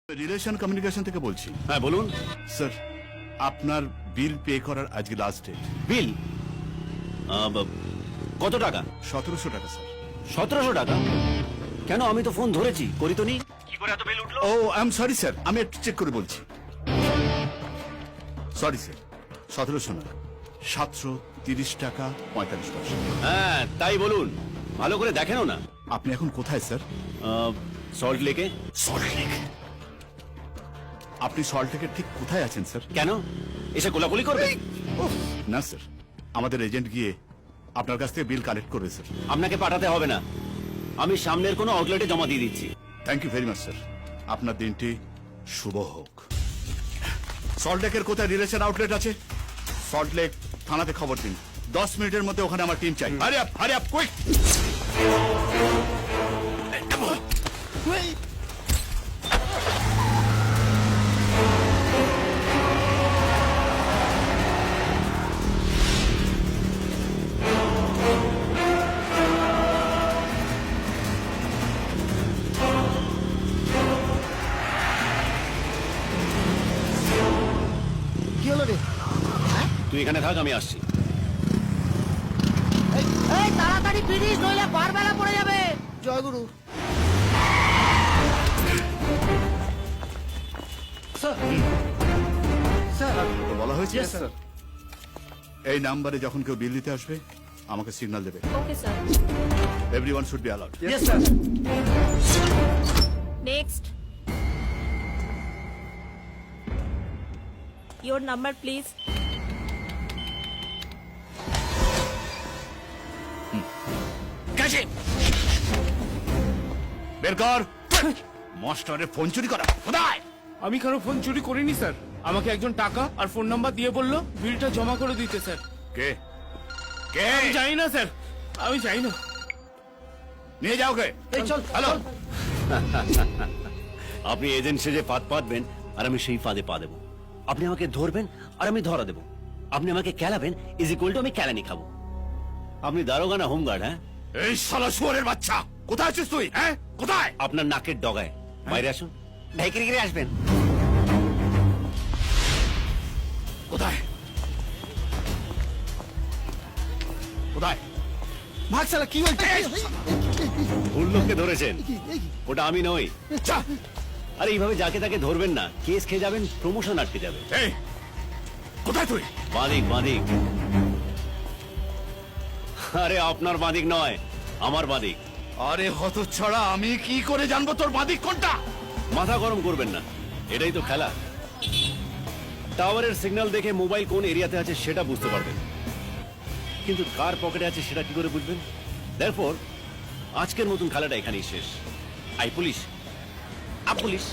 Relation communication থেকে বলছি। হ্যাঁ বলুন স্যার, আপনার বিল পে করার আজকে লাস্ট ডেট। বিল কত টাকা? 1700 টাকা স্যার। 1700 টাকা? কেন, আমি তো ফোন ধরেছি, করি তো নি। কি করে এত বিল উঠলো? ও আই এম সরি স্যার, আমি একটু চেক করে বলছি। সরি স্যার, 1700 না, 730 টাকা 45 পয়সা। হ্যাঁ তাই বলুন, ভালো করে দেখেনও না। আপনি এখন কোথায় স্যার? সল্ট লেকে। Salt lake? আপনি সল্ট লেকের ঠিক কোথায় আছেন স্যার? কেন, এসে কোলাকুলি করবে? না স্যার, আমাদের এজেন্ট গিয়ে আপনার কাছ থেকে বিল কালেক্ট করবে স্যার। আপনাকে পাঠাতে হবে না, আমি সামনের কোনো আউটলেটে জমা দিয়ে দিচ্ছি। Thank you very much sir, আপনার দিনটি শুভ হোক। সল্ট লেকের কোথায় রিলেশন আউটলেট আছে? সল্ট লেক থানাতে খবর দিন, 10 মিনিটের মধ্যে ওখানে আমার টিম চাই। Hurry up quick. কি হলো রে? তুই এখানে থাক, আমি আসছি। এই তাড়াতাড়ি ফিরিস, নইলে বারবেলা পড়ে যাবে। জয় গুরু। স্যার তো বলা হয়েছে Yes, sir. এই নাম্বারে যখন কেউ বিল দিতে আসবে আমাকে সিগন্যাল দেবে। Okay, sir. Everyone should be alert. Yes sir. Next. Your number, please. বের কর। মাস্টারের ফোন চুরি করা কোথায়? আমি কারো ফোন চুরি করিনি স্যার, আমাকে একজন টাকা আর ফোন নাম্বার দিয়ে বললো বিলটা জমা করে দিতে স্যার। কে কে? আমি জানি না স্যার, আমি জানি না। নিয়ে যাও কে? এই চল হ্যালো, আপনি এজেন্ট সেজে ফাঁদ পাতবেন আর আমি সেই ফাঁদে পা দেবো। আপনি আমাকে ধরবেন আর আমি ধরা দেবো। আপনি আমাকে খেলাবেন ইজ ইকুয়াল টু আমি খেলানি খাবো। আপনি দারোগা না হোমগার্ড? হ্যাঁ, এই শালা শুয়োরের বাচ্চা, কোথায় আছিস তুই? হ্যাঁ কোথায়? আপনার নাকের ডগায়। বাইরে আসুন, ঢেকে গিয়ে আসবেন। কোথায় কোথায়? ভাগ শালা, কি হয়েছে? ভুল লোককে ধরেছেন, ওটা আমি নই। যা। আরে এইভাবে যাকে তাকে ধরবেন না, কেস খেয়ে যাবেন, প্রমোশন আটকে যাবে। এই কোথায় তুই? বাদিক বাদিক। আরে আপনার বাদিক নয়, আমার বাদিক। আরে হতচ্ছাড়া, আমি কি করে জানবো তোর বাদিক কোনটা? মাথা গরম করবেন না, এটাই তো খেলা। টাওয়ারের সিগন্যাল দেখে মোবাইল কোন এরিয়াতে আছে সেটা বুঝতে পারবেন, কিন্তু কার পকেটে আছে সেটা কি করে বুঝবেন? দেয়ারফর আজকের মতন খেলাটা এখানেই শেষ। I police, up police.